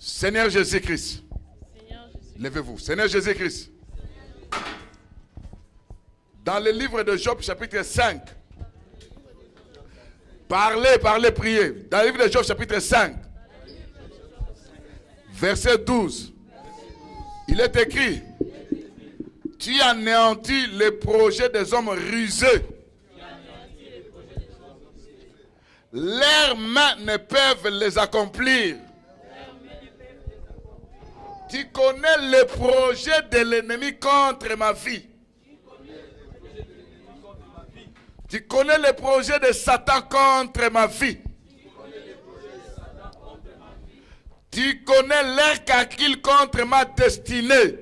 Seigneur Jésus-Christ. Levez-vous. Seigneur Jésus-Christ. Dans le livre de Job, chapitre 5. Parlez, priez. Dans le livre de Job, chapitre 5. Verset 12. Il est écrit: tu anéantis les projets des hommes rusés. Leurs mains ne peuvent les accomplir. Tu connais les projets de l'ennemi contre ma vie. Tu connais les projets de Satan contre ma vie. Tu connais leurs calculs contre ma destinée.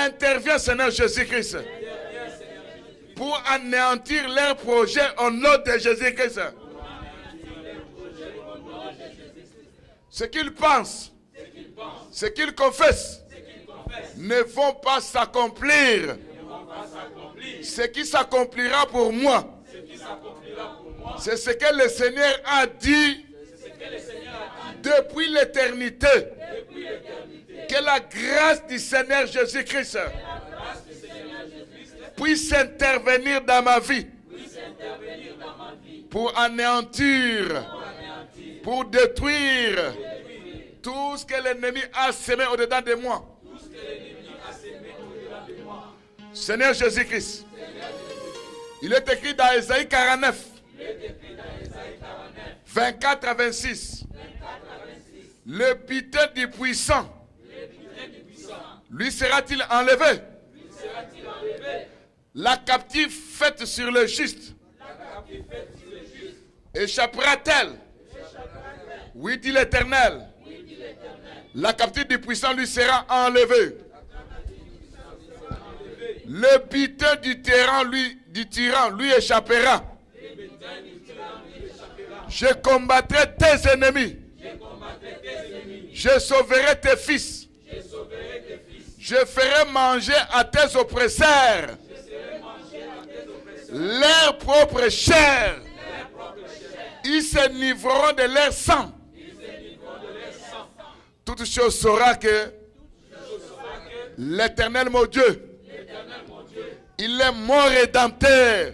Interviens, Seigneur Jésus-Christ, pour anéantir leurs projets au nom de Jésus-Christ. Ce qu'ils pensent, ce qu'ils confessent, ne vont pas s'accomplir. Ce qui s'accomplira pour moi, c'est ce que le Seigneur a dit depuis l'éternité. Que la grâce du Seigneur Jésus-Christ puisse intervenir dans ma vie pour anéantir, pour détruire tout ce que l'ennemi a semé au-dedans de moi. Seigneur Jésus-Christ, il est écrit dans Ésaïe 49, 24 à 26. Le butin du puissant lui sera-t-il enlevé? La captive faite sur le juste échappera-t-elle? Oui, dit l'Éternel. La captive du puissant lui sera enlevée. Le butin du tyran lui échappera. Je combattrai tes ennemis. Je sauverai tes fils. Je ferai manger à tes oppresseurs leur propre chair. Ils se livreront de leur sang. Toute chose saura que l'Éternel mon Dieu, il est mon rédempteur,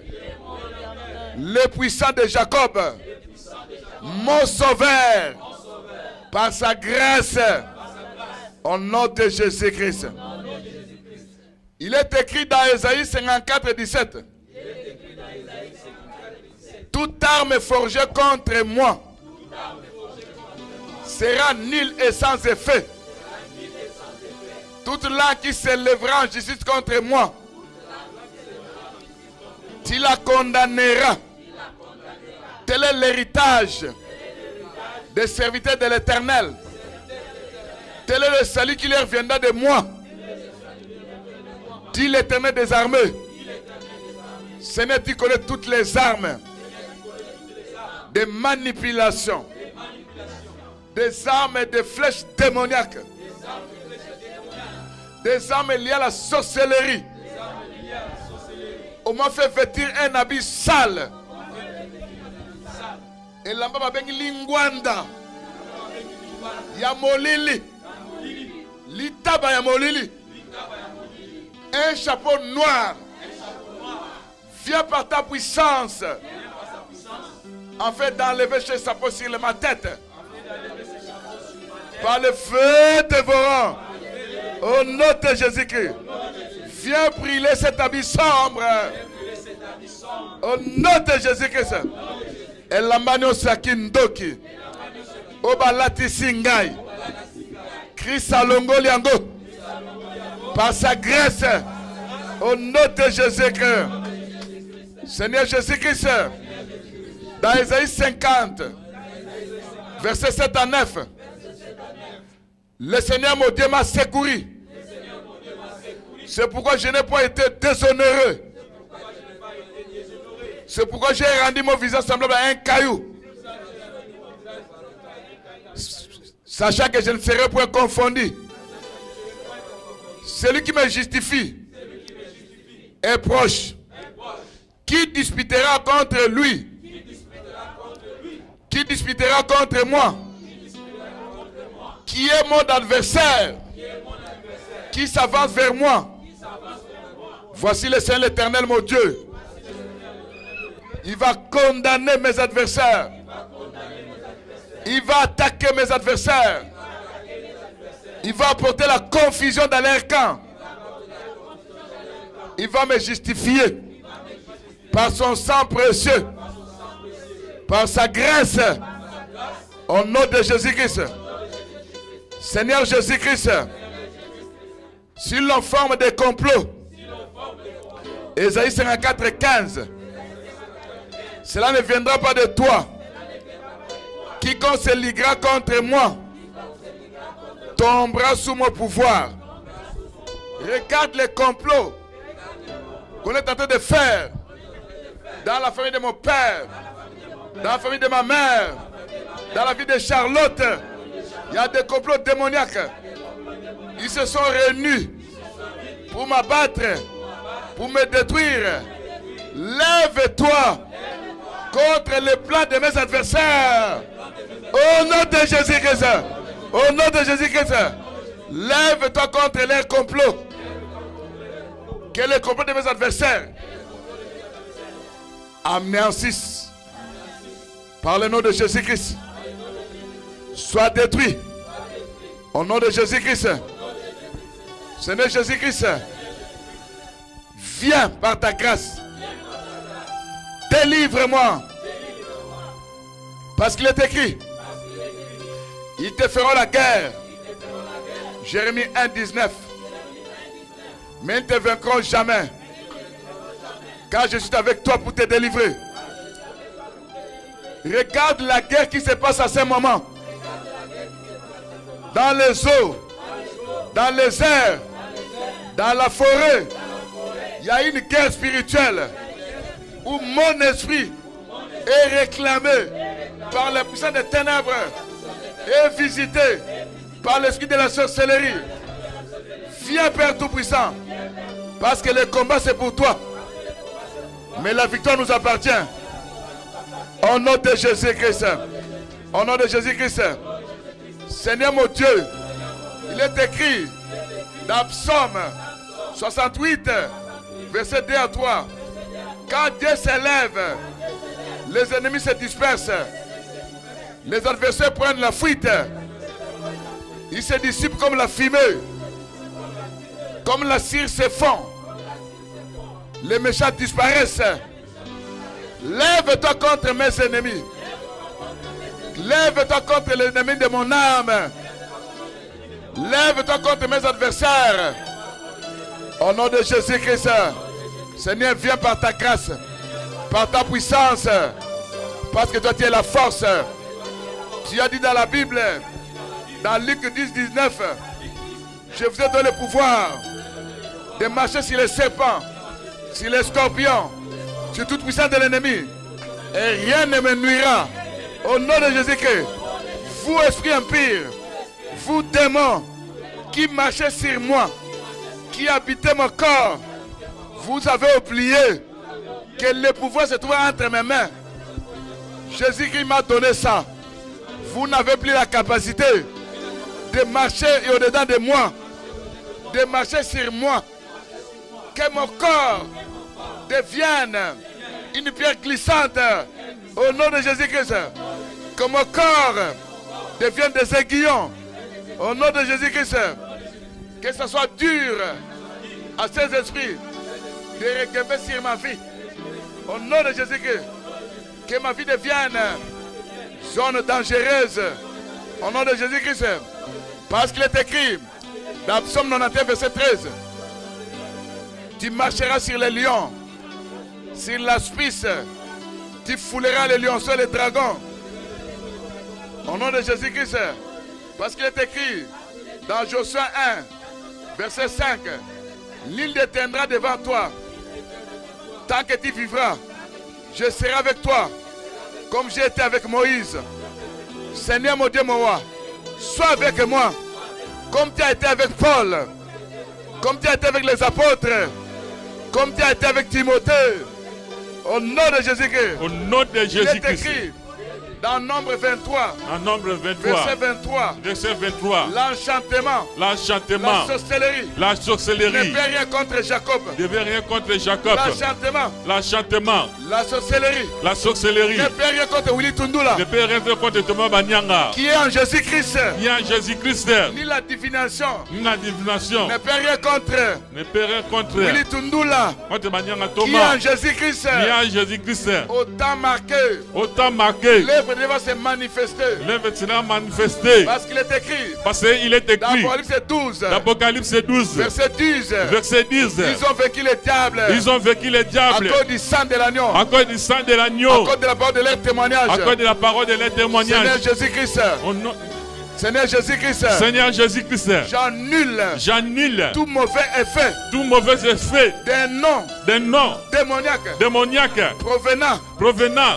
le puissant de Jacob, mon sauveur, par sa grâce, au nom de Jésus-Christ. Il est écrit dans Ésaïe 54, 17. Toute arme forgée contre moi sera nulle et sans effet. Toute langue qui se lèvera en justice contre moi, tu la condamneras. Tel est l'héritage des serviteurs de l'Éternel. Tel est le salut qui leur viendra de moi, dit l'Éternel des armées. Seigneur, tu connais toutes les armes de manipulation, des armes et des flèches démoniaques, des armes liées à la sorcellerie. On m'a fait vêtir un habit sale. Et là-bas, ma bengi lingwanda. Ya molili. Litaba ya molili. Un chapeau noir. Viens par ta puissance. En fait, d'enlever ce chapeau sur ma tête. Par le feu dévorant. Au nom de Jésus-Christ. Viens brûler cet habit sombre. Au nom de Jésus-Christ. Elambanyo sakindoki. Obalati singai. Christ alongoli yango. Par sa grâce. Au nom de Jésus-Christ. Seigneur Jésus-Christ. Dans Ésaïe 50. Verset 7 à 9. Le Seigneur mon Dieu m'a secouru. C'est pourquoi je n'ai pas été déshonoré. C'est pourquoi j'ai rendu mon visage semblable à un caillou. Sachant que je ne serai point confondu. Celui qui me justifie est proche. Qui disputera contre lui? qui disputera contre moi, qui est mon adversaire, qui s'avance vers moi. Voici le Seigneur l'Éternel, mon Dieu. Il va condamner mes adversaires. Il va attaquer mes adversaires. Il va apporter la confusion dans leur camp. Il va me justifier par son sang précieux, par sa grâce, au nom de Jésus-Christ. Seigneur Jésus-Christ, sur la forme des complots, Ésaïe 54, 15, cela ne viendra pas de toi. Quiconque se liguera contre moi tombera sous mon pouvoir. Regarde les complots qu'on est en train de faire dans la famille de mon père, dans la famille de ma mère, dans la vie de Charlotte. Il y a des complots démoniaques. Ils se sont réunis pour m'abattre, pour me détruire. Lève-toi contre les plans de mes adversaires. Au nom de Jésus-Christ. Au nom de Jésus-Christ. Lève-toi contre leurs complots. Que les complots de mes adversaires anéantissent par le nom de Jésus-Christ. Sois détruit. Au nom de Jésus-Christ. Seigneur Jésus-Christ, viens par ta grâce. Délivre-moi. Parce qu'il est écrit, ils te feront la guerre. Jérémie 1, 19. Mais ils ne te vaincront jamais. Car je suis avec toi pour te délivrer. Regarde la guerre qui se passe à ce moment. Dans les eaux, dans les airs, dans la forêt. Il y a une guerre spirituelle où mon esprit est réclamé par la puissance des ténèbres et visité par l'esprit de la sorcellerie. Viens, Père Tout-Puissant, parce que le combat c'est pour toi, mais la victoire nous appartient. Au nom de Jésus-Christ, au nom de Jésus-Christ, Seigneur mon Dieu, il est écrit dans Psaume 68, verset 2 à 3, quand Dieu s'élève, les ennemis se dispersent, les adversaires prennent la fuite, ils se dissipent comme la fumée, comme la cire se fond, les méchants disparaissent. Lève-toi contre mes ennemis. Lève-toi contre l'ennemi de mon âme. Lève-toi contre mes adversaires. Au nom de Jésus-Christ, Seigneur, viens par ta grâce, par ta puissance, parce que toi tu es la force. Tu as dit dans la Bible, dans Luc 10, 19, je vous ai donné le pouvoir de marcher sur les serpents, sur les scorpions, sur toute puissance de l'ennemi, et rien ne me nuira. Au nom de Jésus-Christ, vous esprits impurs, vous démons qui marchez sur moi, qui habitez mon corps, vous avez oublié que le pouvoir se trouve entre mes mains. Jésus-Christ m'a donné ça. Vous n'avez plus la capacité de marcher au-dedans de moi, de marcher sur moi. Que mon corps devienne une pierre glissante au nom de Jésus-Christ. Que mon corps devienne des aiguillons au nom de Jésus-Christ. Que ce soit dur à ces esprits de retomber sur ma vie au nom de Jésus-Christ. Que ma vie devienne zone dangereuse au nom de Jésus-Christ. Parce qu'il est écrit dans Psaume 91 verset 13, tu marcheras sur les lions, sur l'aspice, tu fouleras les lionceaux et les dragons. Au nom de Jésus-Christ. Parce qu'il est écrit dans Josué 1, verset 5, l'île déteindra devant toi. Tant que tu vivras, je serai avec toi, comme j'ai été avec Moïse. Seigneur mon Dieu, mon roi, sois avec moi, comme tu as été avec Paul, comme tu as été avec les apôtres, comme tu as été avec Timothée. Au nom de Jésus-Christ. Au nom de Jésus-Christ. Il est écrit Dans Nombre 23. En Nombre 23. Verset 23. Verset 23. L'enchantement. L'enchantement. La sorcellerie. La Ne sorcellerie. fait rien contre Jacob. Ne fait rien contre Jacob. L'enchantement. L'enchantement. La sorcellerie. La sorcellerie. Ne fait rien contre Willy Tundula. Ne peut rien faire contre Thomas Banyanga. Qui est en Jésus-Christ. Il y a Jésus-Christ. Ni la divination. Ni la divination. Ne fait rien contre Ne peut rien contre Willy Tundula. contre Banyanga Qui est Thomas. en Jésus-Christ. Il y a Jésus-Christ. Autant marqué. Autant marqué. L'œuvre devant se manifester. L'œuvre sera manifestée. Parce qu'il est écrit. Parce qu'il est Dans écrit. Apocalypse 12. L'Apocalypse 12. Verset 10. Verset 10. Ils ont vaincu les diables. Ils ont vaincu les À diables. cause du sang de l'agneau. À cause du sang de À l'agneau. cause de la parole de leur témoignage. À cause de la parole de leur témoignage. Seigneur Jésus-Christ. Au nom- Seigneur Jésus-Christ. Seigneur Jésus-Christ. J'annule J'annule tout mauvais effet tout mauvais effet d'un nom des noms démoniaque démoniaques provenant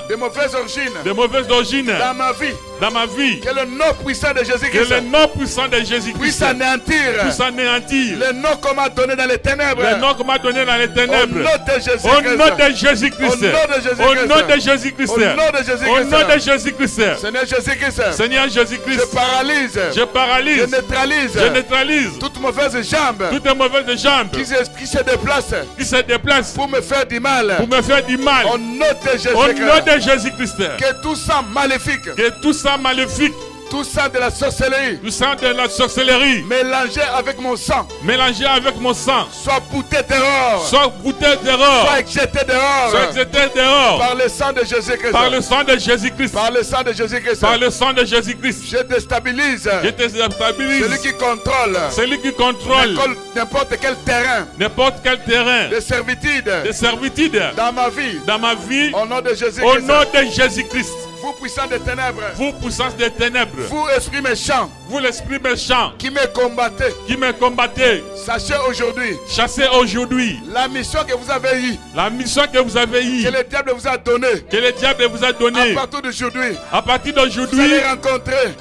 de mauvaises origines de mauvaises origines dans ma vie. dans ma vie. Que le nom puissant de Que Jésus-Christ le nom puissant de Jésus-Christ puisse anéantir puisse anéantir le nom qu'on m'a donné dans les ténèbres. le nom qu'on m'a donné dans les Au ténèbres. nom de Au Jésus-Christ. nom de Jésus-Christ. Au nom de Jésus-Christ. Au nom de Jésus-Christ. Au nom de Au nom de Jésus-Christ. Jésus-Christ. Seigneur Jésus-Christ. Seigneur Je Jésus-Christ. paralyse. Je Je paralyse. neutralise. Je neutralise toute mauvaise jambe toutes les mauvaises jambes qui se déplace qui se déplacent pour me faire du mal. pour me faire du mal. Au nom de Au nom Jésus-Christ. de Jésus-Christ. Que tout sang maléfique, Que tout ça maléfique, tout sang de la sorcellerie, tout ça de la sorcellerie, mélangé avec mon sang, mélangé avec mon sang, soit bouté dehors, soit bouté dehors, soit jeté dehors, soit jeté dehors, par le sang de Jésus-Christ. par le sang de Jésus-Christ, Par le sang de Jésus-Christ. par le sang de Jésus-Christ. Je déstabilise Je te stabilise. celui qui contrôle Celui qui contrôle n'importe quel terrain n'importe quel terrain de servitude de servitude dans ma vie. dans ma vie, Au nom de au Jésus-Christ. nom de Jésus-Christ. Vous puissants des ténèbres, Vous, puissance des ténèbres, vous esprits méchants vous, l'esprit méchant qui me combattez, qui me combattez, sachez aujourd'hui chassez aujourd'hui la mission que vous avez eue, la mission que vous avez eue, que le diable vous a donnée. que le diable vous a À donnée. partir d'aujourd'hui, À partir vous d'aujourd'hui, allez rencontrer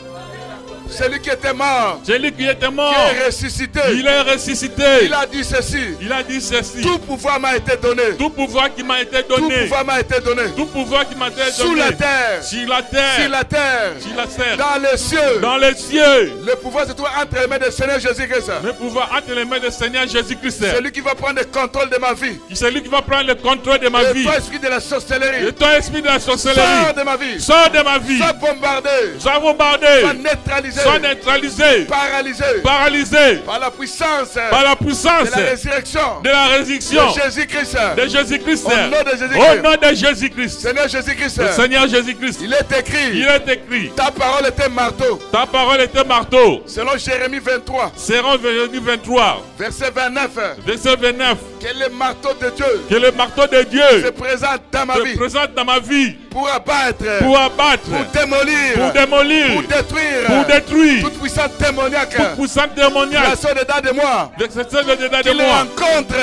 celui qui était mort, celui qui était mort, qui est ressuscité. il est ressuscité. Il a dit ceci. Il a dit ceci. Tout pouvoir m'a été donné. Tout pouvoir qui m'a été Tout donné, pouvoir m'a été donné. tout pouvoir qui m'a été donné, Sous la terre, sur la terre, sur la terre, sur la terre, dans les cieux. dans les cieux. Le pouvoir se trouve entre les mains du Seigneur Jésus-Christ. Le pouvoir entre les mains du Seigneur Jésus-Christ. Celui qui va prendre le contrôle de ma vie. C'est lui qui va prendre le contrôle de ma Et vie. toi, esprit de la sorcellerie, Et toi, esprit de la sors sorcellerie, de ma vie. sors de ma vie. Sois bombardé. Sois bombardé, Sois neutralisé. sois neutralisé, Paralysé. paralysé Par la puissance par la puissance de la résurrection de la résurrection de Jésus-Christ. de Jésus-Christ. Au nom de Jésus-Christ. Au nom de Jésus-Christ. Seigneur Jésus-Christ. Le Seigneur Jésus-Christ. Il est écrit. Il est écrit. Ta parole était marteau. Ta parole était marteau. Selon Jérémie 23, Seront venus 23, verset 29. verset 29. Que le marteau de Dieu Que le marteau de se Dieu présente dans ma vie se présente dans ma vie pour abattre, pour abattre, pour démolir, pour démolir, pour détruire, pour détruire toute puissance démoniaque toute puissance démoniaque. placée dedans de moi. Dedans de Qu'il moi. rencontre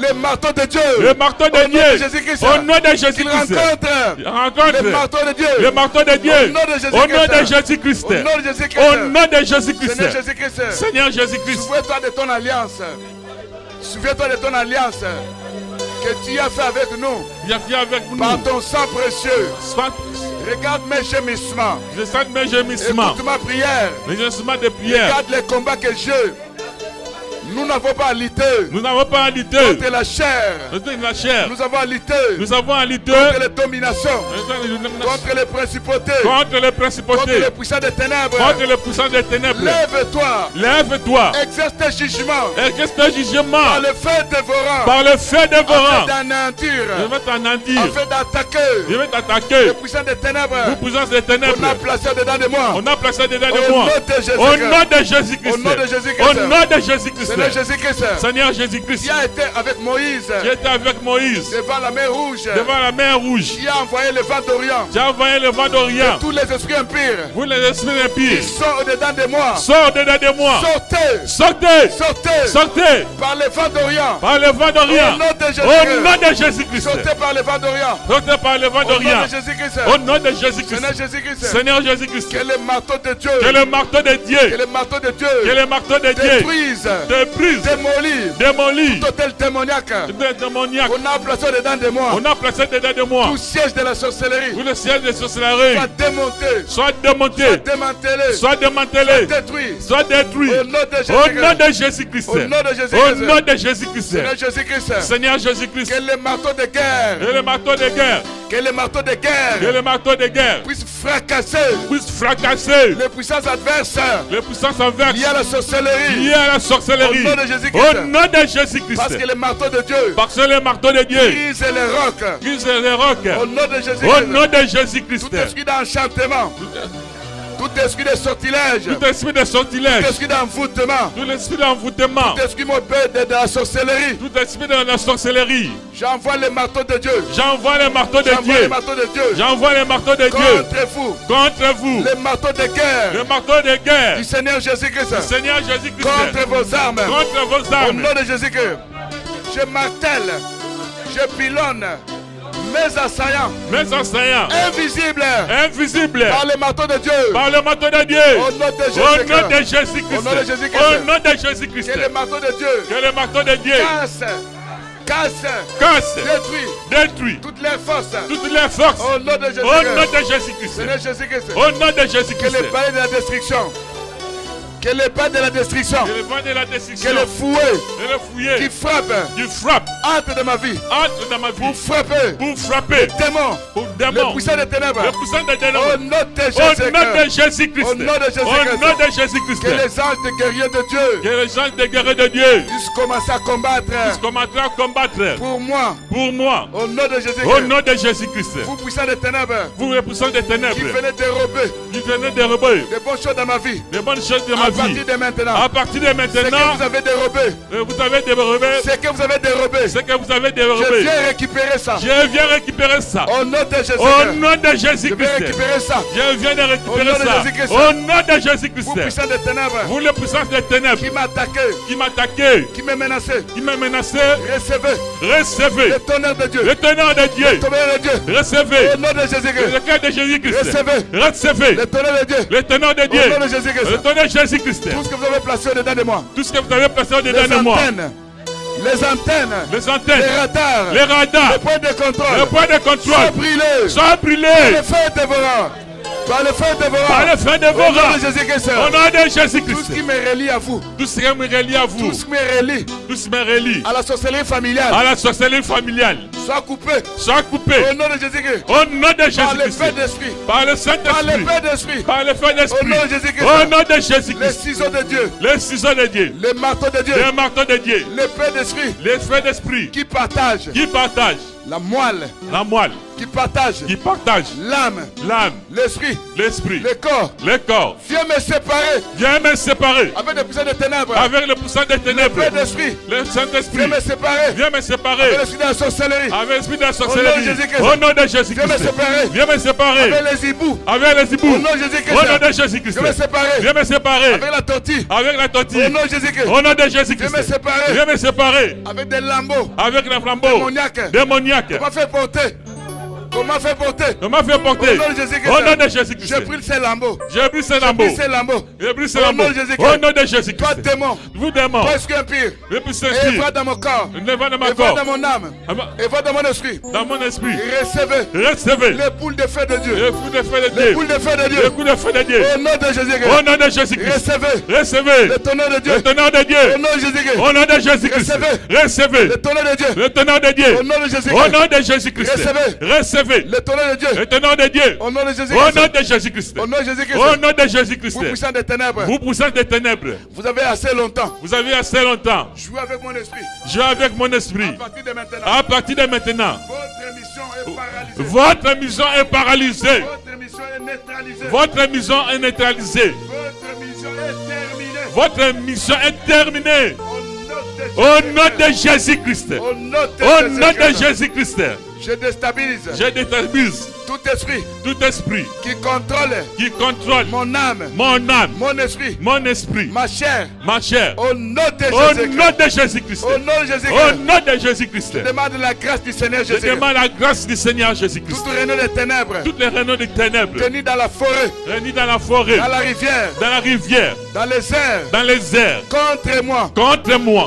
le marteau de Dieu. Le marteau Au de nom de Dieu. Jésus-Christ. Au nom de Qu'il Jésus-Christ. rencontre Rencontre le marteau de Dieu. le marteau de Dieu. Au nom de Jésus-Christ. Au nom de Jésus-Christ. Au nom de Jésus-Christ. Au nom de Jésus-Christ. Seigneur Jésus-Christ. Seigneur Jésus-Christ. Souviens-toi de ton alliance. Souviens-toi de ton alliance que tu as fait avec nous Viens avec nous. par ton sang précieux. Soit- Regarde mes gémissements. Je sens mes gémissements. Écoute ma prière. Les gémissements de prière. Regarde les combats que j'ai. Nous n'avons pas à lutter Nous n'avons pas à lutter contre la chair. contre la chair. Nous avons à lutter Nous avons à lutter contre les dominations, contre contre les principautés, les contre les principautés, puissants des ténèbres. contre les puissants des ténèbres. Lève-toi, Lève-toi. exerce tes jugements Et qu'est-ce que jugement par le feu dévorant, par le feu dévorant. afin d'anéantir, Je vais t'anéantir. afin d'attaquer Je vais t'attaquer. les puissants des ténèbres. Vous puissance des ténèbres. On a placé dedans de moi. On a placé dedans Au de moi. nom de Jésus-Christ. Au nom de Jésus-Christ. Au nom de Jésus-Christ. Au nom de Jésus-Christ. Seigneur Jésus-Christ, Seigneur Jésus-Christ. qui a été avec Moïse Qui était avec Moïse devant la mer rouge, devant la mer rouge. qui a envoyé le vent d'Orient, J'ai envoyé le vent d'Orient. tous les esprits impurs Vous les esprits impurs. qui sont au-dedans de moi. Sors dedans de moi. Sortez, Sortez. sortez Sortez par le vent d'Orient. par le vent d'Orient. Au nom de Au Jésus-Christ. nom de Jésus-Christ. Sortez par le vent d'Orient. Sortez par le vent Au nom d'Orient. de Jésus-Christ. Au nom de Jésus-Christ. Seigneur Jésus-Christ. Seigneur Jésus-Christ. Que le marteau de Dieu, Que le marteau de que Dieu. le marteau de Que Dieu le marteau de Dieu détruise méprise, démolit, tout hôtel démoniaque démoniaque. qu'on a placé dedans de moi, On a placé dedans de moi. tout siège de la sorcellerie, Où le ciel de sorcellerie soit démonté, soit démonté, démantelé, soit démantelé, détruit. soit détruit. Au nom de Au nom Jésus-Christ. de Jésus-Christ. Au nom de Jésus-Christ. Au nom de Jésus-Christ. Seigneur Jésus-Christ. Seigneur Jésus-Christ. Que les marteaux de guerre, Et le marteau de guerre, que les marteaux de et guerre le marteau de guerre puissent fracasser puisse fracasser les puissances adverses les puissances envers liées à la sorcellerie. liées à la sorcellerie. Au nom de Jésus-Christ. Au nom de Jésus-Christ. Parce que les marteaux de Dieu Parce que le marteau de Dieu brisent les rocs. brise les rocs. Au nom de Au Jésus-Christ. nom de Jésus-Christ. Tout esprit d'enchantement, tout esprit de sortilège, Tout esprit de sortilège, tout esprit d'envoûtement, tout esprit d'envoûtement, tout esprit mauvais de la sorcellerie, tout esprit de la sorcellerie, j'envoie les marteaux de Dieu. j'envoie les marteaux de J'envoie les Dieu. marteaux de Dieu J'envoie les marteaux de Dieu contre vous. contre vous. Les marteaux de guerre Les marteaux de guerre du Seigneur Jésus-Christ Seigneur Jésus-Christ contre vos armes. contre vos Au armes. nom de Jésus-Christ, je martèle, je pilonne mes assaillants Mes enseignants invisibles invisibles par les marteaux de Dieu. par le marteau de Dieu. Au nom de Au nom de Jésus-Christ. Jésus-Christ. Au nom de Jésus-Christ. Au nom de Jésus-Christ. Que les marteaux de Dieu Que le marteau de Dieu casse, casse, détruit détruit toutes les forces. toutes les forces. Au nom de Au nom Jésus-Christ. de Jésus-Christ. Seigneur Jésus-Christ. Au nom de Que Jésus-Christ. les balais de la destruction. Que les balais de la destruction. Que le vent de la Que destruction les fouets et le fouiller qui frappent qui frappe entre de ma vie entre dans ma pour vie frapper pour frapper démons, pour les démons, puissants des ténèbres. les poussins de Au ténèbres. nom de Au nom de Jésus-Christ. Jésus-Christ. Au nom de Jésus-Christ. Au nom de Jésus-Christ. Que les anges de guerriers de Dieu Que les gens des guerriers de Dieu puissent commencer à combattre commencent à combattre pour moi. pour moi. Au nom de Au Jésus-Christ. nom de Jésus-Christ. Vous puissants des ténèbres Vous les poussins des qui ténèbres venez dérober qui venez dérober des bonnes choses dans ma vie. les bonnes choses de ma À vie. partir de maintenant. À partir de Ce que maintenant, vous avez dérobé. vous avez dérobé Ce que vous avez dérobé. ce que vous avez Je dérobé. viens récupérer ça. Je viens récupérer ça. Au nom de Au Jésus-Christ. nom de Je viens Jésus-Christ. récupérer ça. Je viens de Au nom récupérer de ça. Jésus-Christ. Au nom de Vous Jésus-Christ. puissants des ténèbres Vous les puissances des ténèbres qui m'attaquaient, qui m'attaquaient, qui me menaçaient, qui me menaçaient, recevez recevez le tonnerre de Dieu. le tonnerre de Dieu. Le tonnerre de Dieu. Recevez Au nom de le Jésus-Christ. cœur de Jésus-Christ. Recevez Recevez le tonnerre de Dieu. le tonnerre de Dieu. Au nom de Jésus-Christ. Le tonnerre de Jésus-Christ. Tout ce que vous avez placé au-dedans de moi. Tout ce que vous avez placé Les au-dedans de moi. antennes. Les antennes. Les Les antennes, radars. les radars, Les points de le contrôle. point de Soient contrôle brûlés. soient Par brûlés le feu dévorant. Par le feu dévorant. par le feu de Au vos nom rangs. de Jésus-Christ. Au nom de Tout ce Jésus-Christ. qui me relie à vous. Tout ce qui me relie à vous, Tout ce qui me relie tout ce qui me relie à la sorcellerie familiale. à la sorcellerie familiale, Soit coupé. soit coupé Au nom de Jésus-Christ. au nom de Par le Jésus-Christ. feu d'esprit. Par le Par le Saint-Esprit, feu d'esprit. par le feu d'esprit, Au nom de Jésus-Christ. au nom de Les Jésus-Christ. ciseaux de Dieu. Les ciseaux de Dieu, Les marteaux de Dieu. les marteaux de Dieu, L'épée d'esprit les feux d'esprit qui partage qui partagent la moelle, la moelle, qui partage qui partagent l'âme, l'âme, l'esprit, l'esprit, le corps. le corps. Viens me séparer Viens me séparer avec des puissants de ténèbres. avec le poussant des ténèbres, L'épée d'esprit. le Saint-Esprit. Viens me séparer Viens me avec séparer l'esprit de la sorcellerie. avec l'esprit de la Au nom de sorcellerie. Jésus-Christ. Au nom de Viens me Jésus-Christ. séparer Viens me séparer avec les hiboux. avec les hiboux. Au nom de Jésus-Christ. Au nom de Jésus-Christ. Viens me séparer Viens me séparer avec la tortille. avec la tortille. Au nom de Jésus-Christ. Au nom de Viens me Jésus-Christ. séparer Viens me séparer avec des lambeaux avec les flambeaux démoniaques. démoniaques. Comment faire porter? Comment faire porter? Comment faire porter Au nom de Jésus-Christ. au nom de Jésus-Christ. J'ai pris ces lambeaux. J'ai pris ces J'ai lambeaux. pris ces lambeaux. J'ai pris ces Au lambeaux. nom de Jésus-Christ. Au nom de Toi, Jésus-Christ. démon, Vous démons, toi, esprit impur, le puissant et esprit, va dans mon corps, ne va dans ma et va corps, dans mon âme, et va dans mon esprit. dans mon esprit. Recevez Recevez les boules de feu de Dieu. les coups de feu de Les Dieu. boules de feu de Les Dieu. coups de feu de Dieu. Au nom de Jésus-Christ. Au nom de Jésus-Christ. Recevez Recevez le tonnerre de Dieu. le tonnerre de Au Dieu. nom de Jésus-Christ. Au nom de Jésus-Christ. Recevez Recevez le tonnerre de Dieu. le tonnerre de Dieu. Au nom de Au Jésus-Christ. nom de Jésus-Christ. Recevez Recevez le tonnerre de Dieu. le tonnerre de Dieu. Au nom de Au Jésus-Christ. nom de Jésus-Christ. Au nom de Jésus-Christ. Au nom de Jésus-Christ. Vous puissants des ténèbres. Vous poussez des ténèbres. Vous avez assez longtemps Vous avez assez longtemps joué avec mon esprit. joué avec mon esprit. À partir de maintenant, À partir de maintenant, votre mission est paralysée. votre mission est paralysée. Votre mission est neutralisée. Votre mission est neutralisée. Votre mission est terminée. Votre mission est terminée. Au Au nom nom de Jésus-Christ. Au nom Au nom de de Jésus-Christ. Jésus-Christ. Je déstabilise Je déstabilise Tout esprit qui contrôle mon âme, mon esprit, ma chair, au nom de Jésus-Christ. Au nom de Jésus-Christ. Je demande la grâce du Seigneur Je Jésus-Christ. demande la grâce du Seigneur Jésus-Christ. Toutes les réunions des ténèbres, Toutes les réunions des ténèbres, tenues dans la forêt, dans la forêt, dans la rivière, dans dans les airs, contre moi,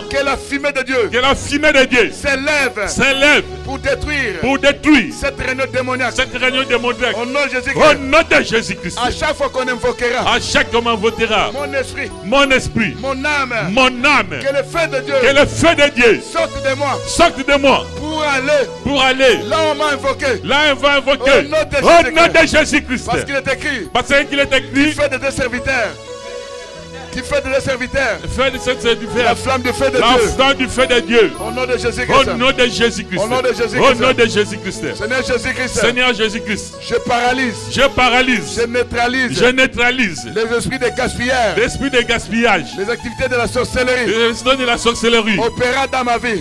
que la fumée de Dieu s'élève pour détruire cette réunion démoniaque. Au nom de Jésus-Christ. À chaque fois qu'on invoquera, mon esprit, mon âme, que le feu de Dieu sorte de moi pour aller là où on m'a invoqué, au nom de Jésus-Christ. Parce qu'il est écrit, qui fait de tes serviteurs la flamme du feu de Dieu. Au nom de Jésus-Christ. Au nom de Jésus-Christ. Au nom de Jésus-Christ. Au nom de Jésus-Christ. Seigneur Jésus-Christ. Je paralyse. Je neutralise. Les esprits de gaspillage. Les activités de la sorcellerie. Opérant dans ma vie.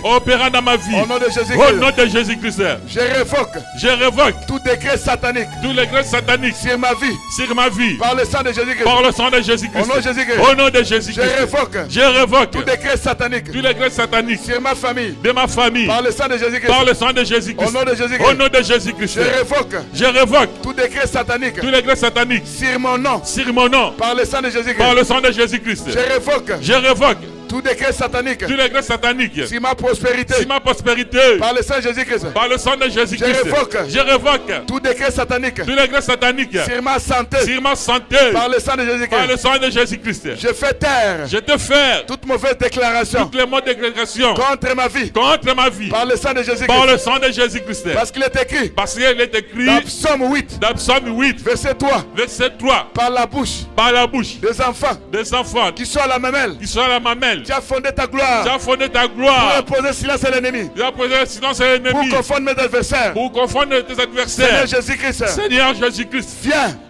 Au nom de Jésus-Christ. Je révoque. Tout décret satanique. Sur ma vie. Par le sang de Jésus-Christ. Au nom de Jésus-Christ. Au nom de Jésus-Christ. Je révoque. Tout décret satanique. Sur ma famille. Par le sang de Jésus-Christ. Au nom de Jésus-Christ. Je révoque. Tout décret satanique. Sur mon nom. Par le sang de Jésus-Christ. Je révoque. Tout décret satanique. Sur ma prospérité. Par le sang de Jésus-Christ. Je révoque. Tout décret satanique. Sur ma santé. Par le sang de Jésus-Christ. Je fais taire. Toute mauvaise déclaration. Contre ma vie. Par le sang de Jésus-Christ. Parce qu'il est écrit. Dans Psaume 8. Verset 3. Par la bouche. Des enfants. Qui sont à la mamelle. Tu as fondé ta gloire. Pour imposer silence à l'ennemi. Pour confondre mes adversaires. Seigneur Jésus-Christ.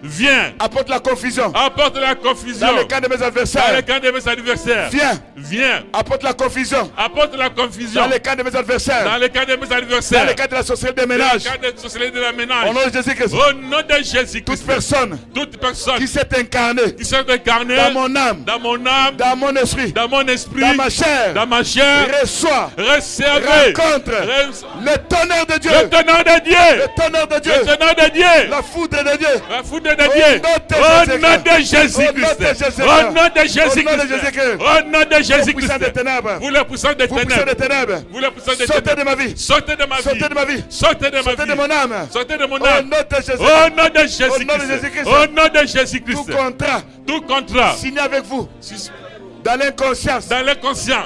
Viens. Apporte la confusion. Dans le camp de mes adversaires. Viens. Apporte la confusion. Dans le camp de mes adversaires. Dans le camp de la sorcellerie des ménages. Au nom de Jésus-Christ. Toute personne qui s'est incarnée dans mon âme, dans mon esprit, dans ma chair, reçoit, rencontre le tonnerre de Dieu, la foudre de Dieu, au nom de Jésus-Christ, vous les puissants des ténèbres, sortez de ma vie, sortez de mon âme, au nom de Jésus-Christ, tout contrat signé avec vous dans l'inconscience,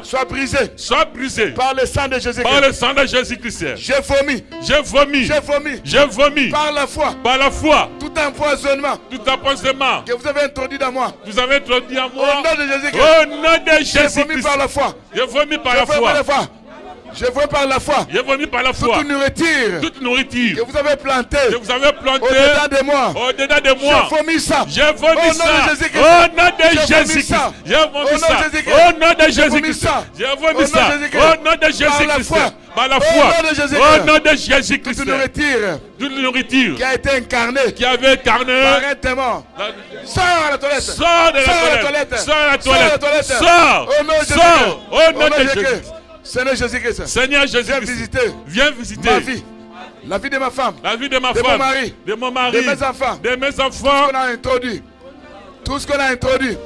soit brisé par le sang de Jésus-Christ. Je vomis par la foi tout empoisonnement que vous avez introduit dans moi. Au nom de Jésus-Christ. Je vomis par la foi. Je vois par la foi. Toute nourriture que vous avez plantée au-dedans de moi. Je vomis ça. Au nom de Jésus-Christ. Au nom de Jésus-Christ. Au nom de Jésus-Christ. Par la foi. Au nom de Jésus-Christ. Toute nourriture qui a été incarnée. Par un démon. Sors à la toilette. Sors. Au nom de Jésus-Christ. Seigneur Jésus-Christ, viens visiter ma vie, la vie de ma femme, de mon mari, de mes enfants, tout ce qu'on a introduit,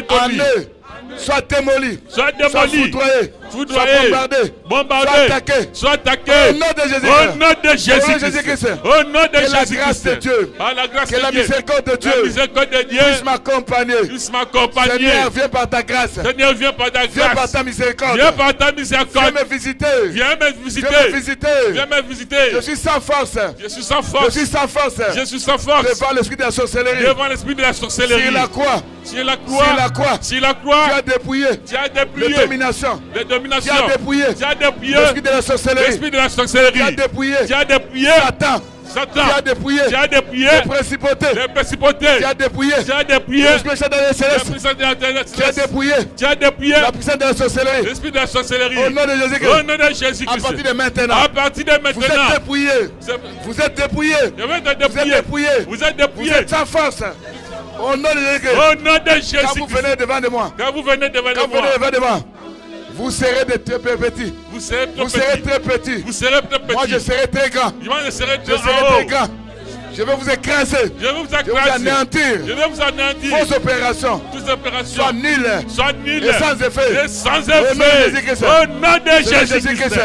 en eux, soit démoli, soit foudroyé, soit attaqué, au nom de Jésus-Christ, que la grâce de Dieu, que la miséricorde de Dieu puisse m'accompagner. Seigneur, viens par ta grâce, viens par ta miséricorde, viens me visiter, je suis sans force, devant l'esprit de la sorcellerie, sur la croix, tu as dépouillé les dominations, tu as dépouillé l'esprit de la sorcellerie, tu as dépouillé Satan, tu as dépouillé tu as dépouillé les principautés, les principautés, tu as dépouillé tu as dépouillé l'esprit méchant dans les la célestes, puissance de la terre tu as dépouillé tu as dépouillé la puissance de la sorcellerie. l'esprit de la sorcellerie. Au nom de Au Jésus-Christ, nom de Jésus-Christ. à partir de maintenant, À partir de vous maintenant. êtes dépouillés. C'est- Vous êtes dépouillés. Je vais te Vous êtes dépouiller. dépouillés. Vous êtes Vous dépouillé. êtes sans force. Au nom de Jésus-Christ, Au nom de quand vous Jésus-Christ. venez devant de moi, Quand vous venez devant quand vous moi, venez devant de moi, vous serez de très petits. vous serez trop Vous serez petit. très petits. Vous serez très petit. Moi, je serai très grand. Moi, je serai Je très serai en très haut. grand. Je vais vous écraser. Je vais vous Je vais vous écraser. anéantir. Je vais vous anéantir. Vos opérations Toutes opérations soient nulles soient nulles et sans effet. et sans Au nom de effet. Jésus-Christ. Au nom de Seigneur Jésus-Christ. Jésus-Christ,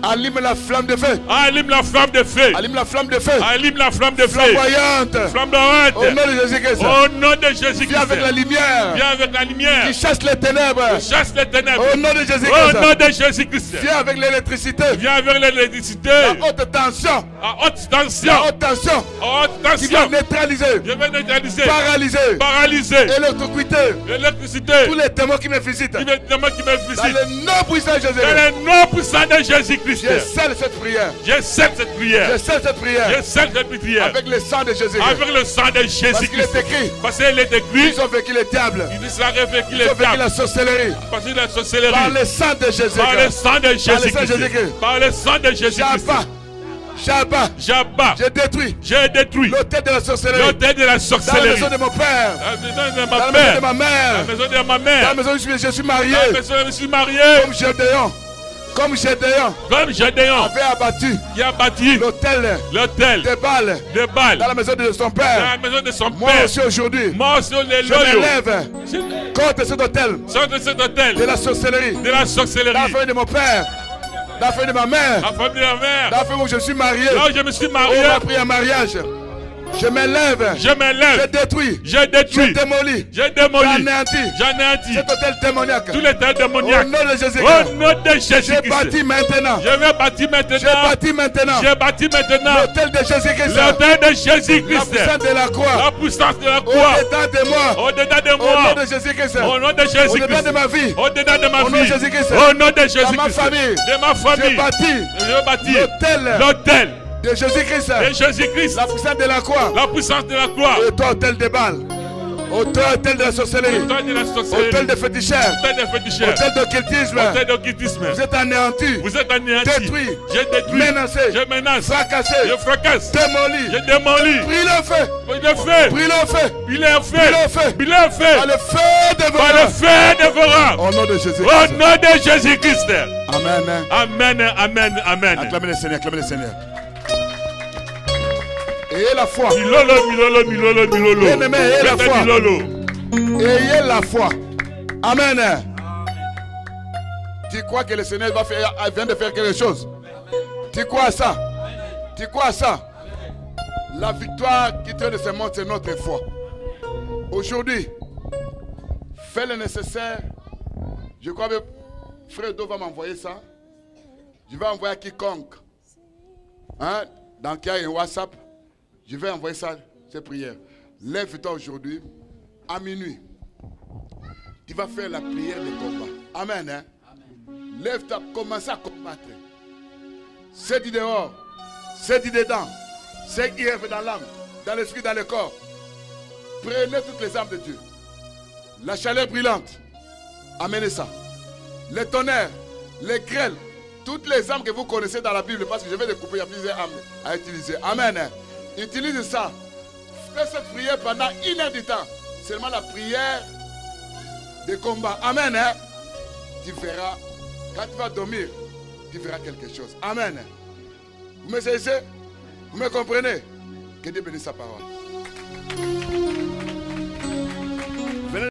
allume la flamme de feu. Allume la flamme de feu. Allume la flamme de feu. Allume la flamme de feu. Flamboyante. Flamboyante. Au nom de Jésus-Christ. Au nom de Jésus-Christ. Viens avec la lumière. Viens avec la lumière. Qui chasse les ténèbres. Chasse les ténèbres. Au nom de Au Jésus-Christ. nom de Jésus-Christ. Viens avec l'électricité. Viens avec l'électricité. La haute tension. À haute tension. La haute tension. À haute Qui va tension. neutraliser. Je vais neutraliser. Paralyser. Paralyser. Électrocuter. L'électricité. Tous les démons qui me visitent. Qui me Dans visite. le nom puissant de Dans Jésus-Christ. le nom puissant de Jésus-Christ. Je scelle cette prière. Je scelle cette prière. Je scelle cette prière. Je scelle cette prière. Avec le sang de Jésus-Christ. Avec le sang de Parce qu'il Jésus-Christ. est écrit. Parce qu'il est écrit. Ils ont vécu le diable. Il sera révécu Ils les ont vécu diables. la sorcellerie. Parce que la sorcellerie. Par le sang de Par le Jésus-Christ. sang de Jésus-Christ. Jésus-Christ. Par le sang de Jésus-Christ. J'abats. J'abats. Je détruis J'ai détruit l'autel de la sorcellerie. l'autel de la Dans la sorcellerie. maison de mon père. La maison de Dans ma la maison de mère. ma La mère. maison de ma Dans mère. la maison où je suis marié. Dans la maison où je suis marié. Comme Gédéon. Comme Gédéon Comme Gédéon avait abattu qui a bâti l'autel l'autel de Baal de Baal dans la maison de son dans père. la maison de son Moi père. aussi aujourd'hui, Moi aussi, les je loyaux. m'élève contre cet autel Sort de cet hôtel de la sorcellerie. de la sorcellerie. Dans la famille de mon père. Dans la famille de ma mère. La famille de la mère. Dans la famille où je suis marié. Là où je me suis On marié, m'a pris un mariage. Je m'élève. je Je m'élève. détruis. Je Je détruis. démolis. Je démolis. J'anéantis J'anéantis cet hôtel démoniaque. tous les terres Au démoniaques. nom de Au Jésus-Christ. nom de J'ai Jésus-Christ. bâti maintenant. Je vais bâtir J'ai maintenant. bâti maintenant. J'ai bâti maintenant L'hôtel de Jésus-Christ. l'autel de La Jésus-Christ. puissance de la croix. La puissance de la croix. Au-dedans de moi. Au-dedans de Au nom moi. de Jésus-Christ. Au nom de Au-dedans de Jésus-Christ. ma vie. Au-dedans de ma Au nom de vie. Jésus-Christ. Au nom de Dans ma Jésus-Christ. famille. De ma J'ai famille. bâti Je bâtis l'hôtel l'autel de Jésus-Christ. de Jésus-Christ. La puissance de la croix. La puissance de la croix. Et toi, hôtel de Baal. Hôtel de la sorcellerie. L'autel de la sorcellerie. Hôtel de féticheurs. Hôtel de féticheurs. Hôtel d'occultisme. Hôtel d'occultisme. Vous êtes anéantis. Vous êtes anéantis. Détruit. J'ai détruit. Menacé. Je menace. Fracassé. Je fracasse. Démoli. Je démolis. Pris le feu. Il est fait. Pris le feu. Il est Pris fait. le feu. Il est fait. Par le feu de Par le feu dévorant. Au nom de Jésus. Au nom de Jésus-Christ. Amen. Amen, amen, amen. Acclamez le Seigneur, acclamez le Seigneur. Ayez la foi. Milolo, milolo, milolo, milolo. Bien-aimé, ayez la Faites foi. milolo. Ayez la foi. Amen. Tu crois que le Seigneur vient de faire quelque chose? Tu crois à ça? Tu crois à ça? La victoire qui te de se montre, c'est notre foi. Aujourd'hui, fais le nécessaire. Je crois que Frère Do va m'envoyer ça. Je vais envoyer à quiconque. Hein? Dans qui a un WhatsApp. Je vais envoyer ça, ces prières. Lève-toi aujourd'hui, à minuit. Tu vas faire la prière de combat. Amen. Hein? Lève-toi, commence à combattre. C'est dit dehors, c'est dit dedans, c'est qui est dans l'âme, dans l'esprit, dans le corps. Prenez toutes les armes de Dieu. La chaleur brûlante, amenez ça. Les tonnerres, les grêles, toutes les armes que vous connaissez dans la Bible, parce que je vais découper, il y a plusieurs armes à utiliser. Amen. Hein? Utilise ça. Fais cette prière pendant 1 heure du temps. Seulement la prière de combat. Amen. Hein? Tu verras, quand tu vas dormir, tu verras quelque chose. Amen. Vous me saisissez? Vous me comprenez? Que Dieu bénisse sa parole.